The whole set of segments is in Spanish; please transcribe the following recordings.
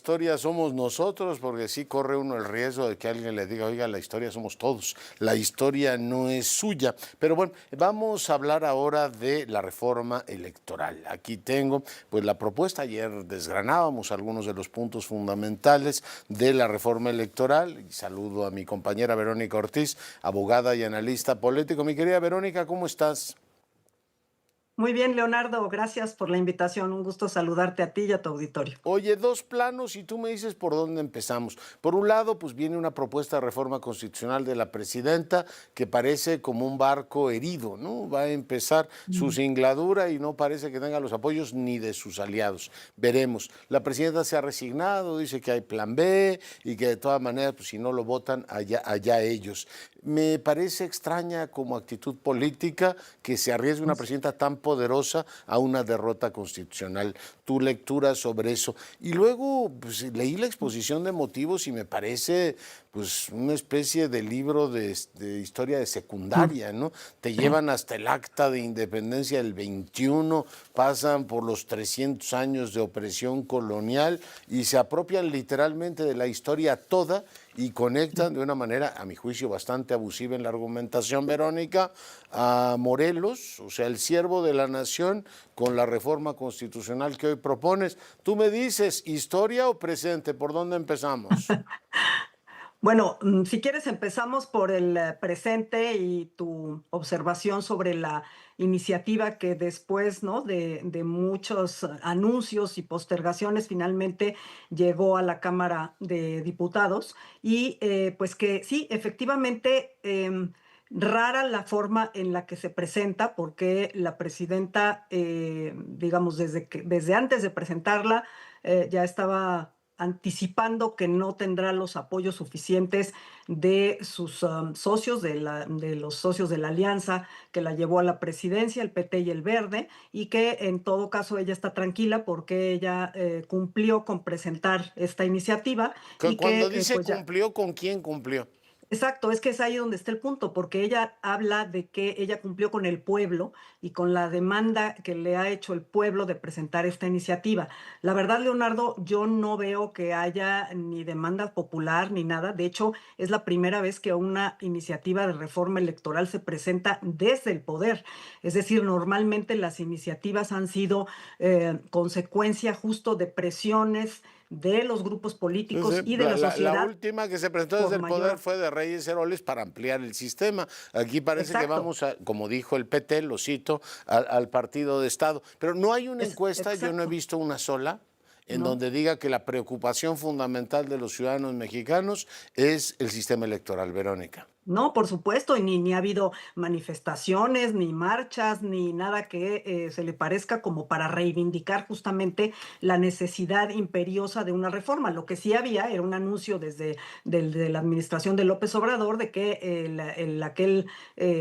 historia somos nosotros, porque sí corre uno el riesgo de que alguien le diga, oiga, la historia somos todos, la historia no es suya. Pero bueno, vamos a hablar ahora de la reforma electoral. Aquí tengo pues la propuesta, ayer desgranábamos algunos de los puntos fundamentales de la reforma electoral, y saludo a mi compañera Verónica Ortiz, abogada y analista político. Mi querida Verónica, ¿cómo estás? Muy bien, Leonardo, gracias por la invitación. Un gusto saludarte a ti y a tu auditorio. Oye, dos planos y tú me dices por dónde empezamos. Por un lado, pues viene una propuesta de reforma constitucional de la presidenta que parece como un barco herido, ¿no? Va a empezar su Mm. singladura y no parece que tenga los apoyos ni de sus aliados. Veremos. La presidenta se ha resignado, dice que hay plan B y que de todas maneras, pues si no lo votan, allá ellos. Me parece extraña como actitud política que se arriesgue una presidenta tan poderosa a una derrota constitucional. Tu lectura sobre eso. Y luego pues, leí la exposición de motivos y me parece pues una especie de libro de historia de secundaria, ¿no? Te llevan hasta el acta de independencia del 21, pasan por los 300 años de opresión colonial y se apropian literalmente de la historia toda y conectan de una manera, a mi juicio, bastante abusiva en la argumentación, Verónica, a Morelos, o sea, el siervo de la nación, con la reforma constitucional que hoy propones. Tú me dices, ¿historia o presente? ¿Por dónde empezamos? Bueno, si quieres empezamos por el presente y tu observación sobre la iniciativa que después, ¿no? de muchos anuncios y postergaciones finalmente llegó a la Cámara de Diputados y pues que sí, efectivamente, rara la forma en la que se presenta porque la presidenta, digamos, desde antes de presentarla, ya estaba anticipando que no tendrá los apoyos suficientes de sus socios, de los socios de la alianza que la llevó a la presidencia, el PT y el Verde, y que en todo caso ella está tranquila porque ella cumplió con presentar esta iniciativa y Cuando que dice pues ya. cumplió, ¿con quién cumplió? Exacto, es que es ahí donde está el punto, porque ella habla de que ella cumplió con el pueblo y con la demanda que le ha hecho el pueblo de presentar esta iniciativa. La verdad, Leonardo, yo no veo que haya ni demanda popular ni nada. De hecho, es la primera vez que una iniciativa de reforma electoral se presenta desde el poder. Es decir, normalmente las iniciativas han sido consecuencia justo de presiones de los grupos Sí, políticos sí, y de La, la la- la sociedad última que se presentó por desde el poder mayor. fue de Reyes Heroles para ampliar el sistema. Aquí parece que Exacto. vamos a, como dijo el PT, lo cito, al partido de Estado. Pero no hay una Es encuesta, yo no he exacto, visto una sola, en ¿no? donde diga que la preocupación fundamental de los ciudadanos mexicanos es el sistema electoral, Verónica. No, por supuesto, y ni ha habido manifestaciones, ni marchas, ni nada que se le parezca como para reivindicar justamente la necesidad imperiosa de una reforma. Lo que sí había era un anuncio de la administración de López Obrador de que aquel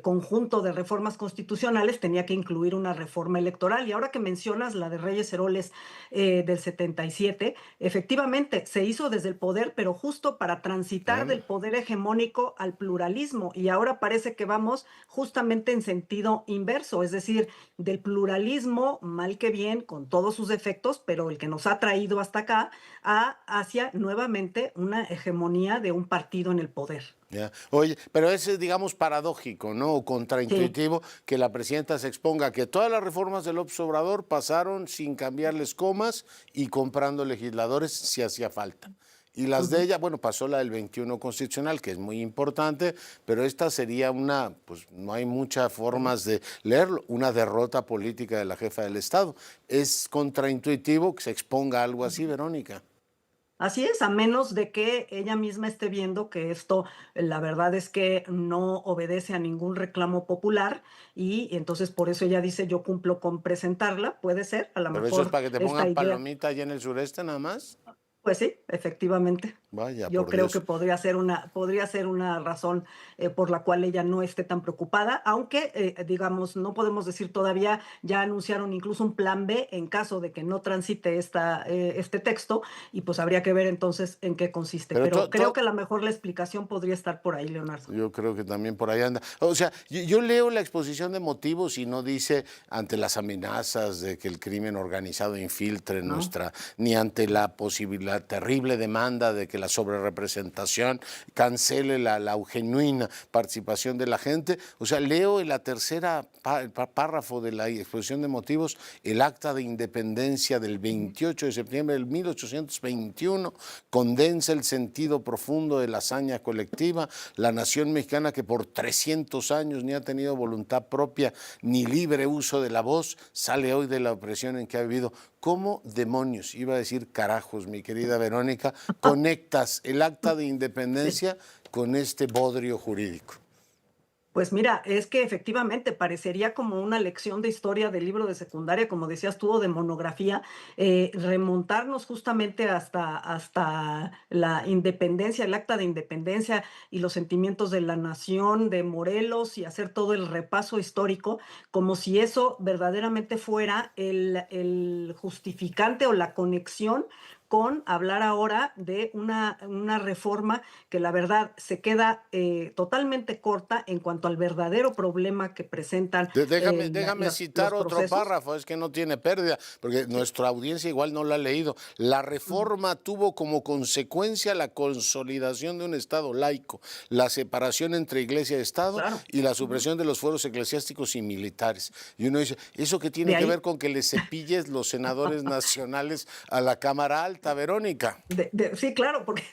conjunto de reformas constitucionales tenía que incluir una reforma electoral. Y ahora que mencionas la de Reyes Heroles del 77, efectivamente se hizo desde el poder, pero justo para transitar Bueno, del poder hegemónico al pluralismo. Y ahora parece que vamos justamente en sentido inverso, es decir, del pluralismo, mal que bien, con todos sus defectos, pero el que nos ha traído hasta acá, hacia nuevamente una hegemonía de un partido en el poder. ya. Oye, pero es, digamos, paradójico, ¿no? O Sí, contraintuitivo que la presidenta se exponga que todas las reformas del López Obrador pasaron sin cambiarles comas y comprando legisladores si hacía falta. Y las de ujú, ella, bueno, pasó la del 21 constitucional, que es muy importante, pero esta sería una, pues no hay muchas sí. formas de leerlo, una derrota política de la jefa del Estado. Es contraintuitivo que se exponga algo así, Verónica. Así es, a menos de que ella misma esté viendo que esto, la verdad es que no obedece a ningún reclamo popular y entonces por eso ella dice yo cumplo con presentarla, puede ser, a lo Pero eso es mejor para que te esta pongan idea, palomita allá en el sureste nada más. pues sí, efectivamente. Vaya, Yo por creo que Dios. podría ser una razón por la cual ella no esté tan preocupada, aunque, digamos, no podemos decir todavía, ya anunciaron incluso un plan B en caso de que no transite este texto, y pues habría que ver entonces en qué consiste. Pero Pero creo que a lo mejor la explicación podría estar por ahí, Leonardo. yo creo que también por ahí anda. O sea, yo leo la exposición de motivos y no dice ante las amenazas de que el crimen organizado infiltre ¿No? nuestra, ni ante la posibilidad, terrible demanda de que la sobrerepresentación cancele la genuina participación de la gente. O sea, leo en la tercera párrafo de la exposición de motivos el acta de independencia del 28 de septiembre del 1821, condensa el sentido profundo de la hazaña colectiva, la nación mexicana que por 300 años ni ha tenido voluntad propia ni libre uso de la voz, sale hoy de la opresión en que ha vivido. ¿Cómo demonios, iba a decir carajos, mi querida Verónica, conectas el acta de Sí. independencia con este bodrio jurídico? Pues mira, es que efectivamente parecería como una lección de historia del libro de secundaria, como decías tú, o de monografía, remontarnos justamente hasta la independencia, el acta de independencia y los sentimientos de la nación de Morelos y hacer todo el repaso histórico, como si eso verdaderamente fuera el justificante o la conexión con hablar ahora de una reforma que la verdad se queda totalmente corta en cuanto al verdadero problema que presentan Déjame los citar otro procesos. párrafo, es que no tiene pérdida, porque Sí, nuestra audiencia igual no la ha leído. La ujú, reforma tuvo como consecuencia la consolidación de un Estado laico, la separación entre Iglesia y Estado claro. y la Ujú. supresión de los fueros eclesiásticos y militares. Y uno dice, ¿eso qué De tiene que ver ahí, con que le cepilles los senadores nacionales a la Cámara Alta, Verónica? sí, claro, porque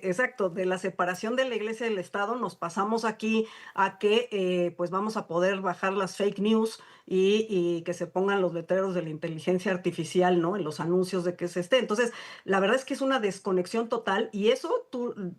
exacto, de la separación de la iglesia y del Estado nos pasamos aquí a que pues vamos a poder bajar las fake news y que se pongan los letreros de la inteligencia artificial, ¿no? En los anuncios de que se esté. Entonces, la verdad es que es una desconexión total y eso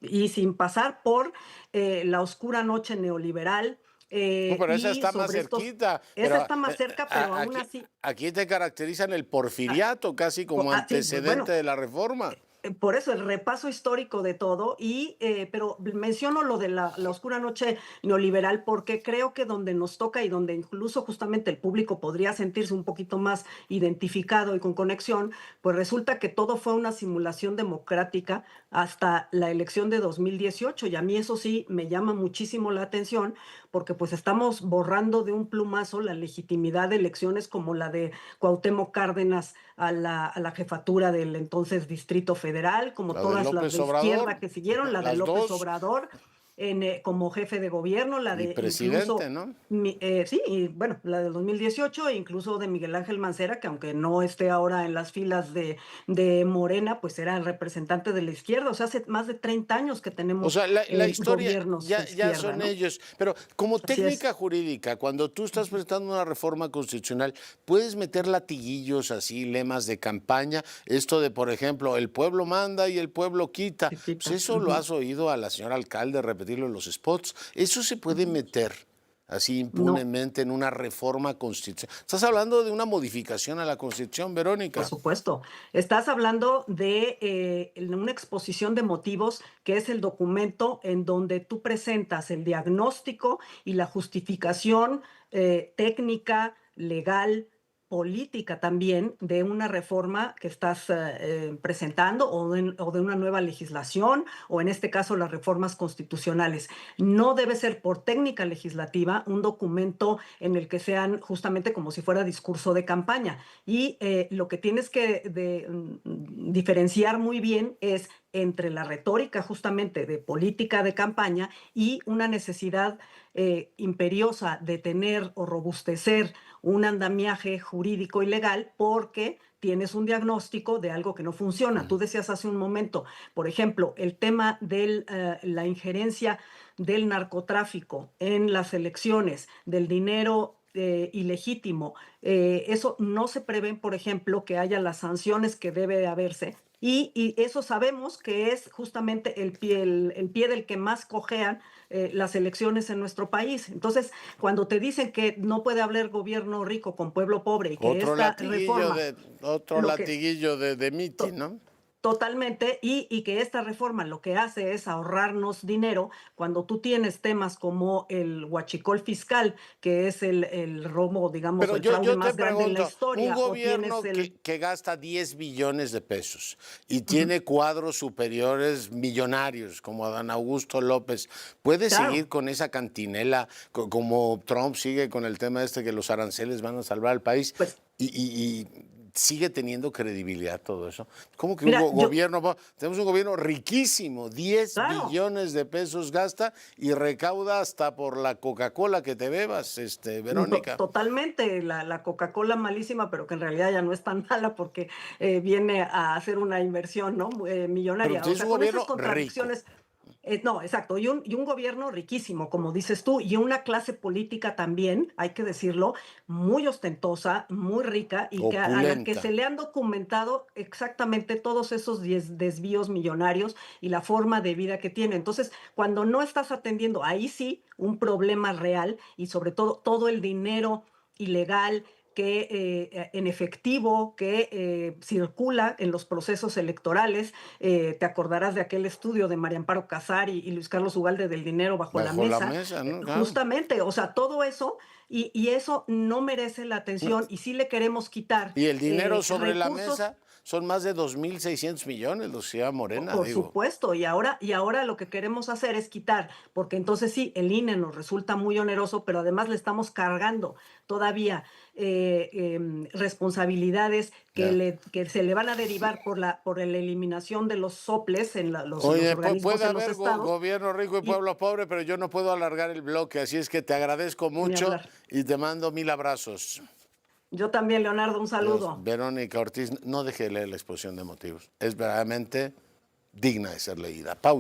y sin pasar por la oscura noche neoliberal No, pero esa y está más sobre estos, cerquita, esa pero está más cerca, pero aún aquí, así, aquí te caracterizan el ah, porfiriato casi como sí, pues antecedente bueno, de la reforma. por eso el repaso histórico de todo, pero menciono lo de la oscura noche neoliberal porque creo que donde nos toca y donde incluso justamente el público podría sentirse un poquito más identificado y con conexión, pues resulta que todo fue una simulación democrática hasta la elección de 2018 y a mí eso sí me llama muchísimo la atención porque pues estamos borrando de un plumazo la legitimidad de elecciones como la de Cuauhtémoc Cárdenas a la jefatura del entonces Distrito Federal, como La de todas las López de Obrador, izquierda que siguieron, la de las López dos, Obrador como jefe de gobierno, la y de presidente, incluso, ¿no? sí, y bueno, la del 2018, e incluso de Miguel Ángel Mancera, que aunque no esté ahora en las filas de Morena, pues era el representante de la izquierda. O sea, hace más de 30 años que O tenemos sea, la historia gobiernos de ya izquierda, son ¿no? ellos. Pero como Así es. técnica jurídica, cuando tú estás presentando una reforma constitucional, puedes meter latiguillos así, lemas de campaña, esto de, por ejemplo, el pueblo manda y el pueblo quita. Pues Chiquita. eso lo Ujú. has oído a la señora alcalde repetirlo en los spots. Eso se puede meter así No. impunemente en una reforma constitucional. Estás hablando de una modificación a la Constitución, Por Verónica. supuesto. Estás hablando de una exposición de motivos, que es el documento en donde tú presentas el diagnóstico y la justificación técnica, legal, política también de una reforma que estás presentando o de una nueva legislación o en este caso las reformas constitucionales. No debe ser por técnica legislativa un documento en el que sean justamente como si fuera discurso de campaña. Y lo que tienes que diferenciar muy bien es entre la retórica justamente de política de campaña y una necesidad imperiosa de tener o robustecer un andamiaje jurídico y legal porque tienes un diagnóstico de algo que no funciona. Tú decías hace un momento, por ejemplo, el tema de la injerencia del narcotráfico en las elecciones, del dinero ilegítimo. Eso no se prevé, por ejemplo, que haya las sanciones que debe de haberse. Y eso sabemos que es justamente el pie del que más cojean las elecciones en nuestro país. Entonces, cuando te dicen que no puede haber gobierno rico con pueblo pobre y que esta reforma, Otro lo que latiguillo de mitin, ¿no? Totalmente, y que esta reforma lo que hace es ahorrarnos dinero cuando tú tienes temas como el huachicol fiscal, que es el robo, digamos, o Pero el fraude yo te más grande en la pregunto, un historia, o tienes gobierno el... que gasta 10 billones de pesos y Ujú, tiene cuadros superiores millonarios como Adán Augusto López, ¿puede claro, seguir con esa cantinela como Trump sigue con el tema este que los aranceles van a salvar al país pues y sigue teniendo credibilidad todo eso? ¿Cómo que un mira, yo, gobierno, tenemos un gobierno riquísimo, 10 claro. billones de pesos gasta y recauda hasta por la Coca-Cola que te bebas, Verónica? Totalmente, la Coca-Cola malísima, pero que en realidad ya no es tan mala porque viene a hacer una inversión, ¿no? Pero Millonaria. O tienes un sea, con esas gobierno rico. contradicciones, no, exacto, y un gobierno riquísimo, como dices tú, y una clase política también, hay que decirlo, muy ostentosa, muy rica, y que a la que Opulenta. se le han documentado exactamente todos esos desvíos millonarios y la forma de vida que tiene. Entonces, cuando no estás atendiendo, ahí sí, un problema real y sobre todo todo el dinero ilegal que en efectivo que circula en los procesos electorales. Te acordarás de aquel estudio de María Amparo Casar y Luis Carlos Ugalde del dinero bajo la Bajo la mesa. mesa, ¿no? Claro. Justamente, o sea, todo eso, y eso no merece la No, atención y sí le queremos quitar y el dinero sobre la recursos. mesa son más de 2.600 millones, los que lleva Morena, Por digo. supuesto, y ahora lo que queremos hacer es quitar, porque entonces sí, el INE nos resulta muy oneroso, pero además le estamos cargando todavía responsabilidades Ya. que se le van a derivar por la eliminación de los soples en los Oye, organismos puede en los haber estados, gobierno rico y y pueblo pobre, pero yo no puedo alargar el bloque, así es que te agradezco ni mucho hablar. y te mando 1000 abrazos. Yo también, Leonardo, un Dios, saludo. Verónica Ortiz, no deje de leer la exposición de motivos. Es verdaderamente digna de ser leída. Pausa.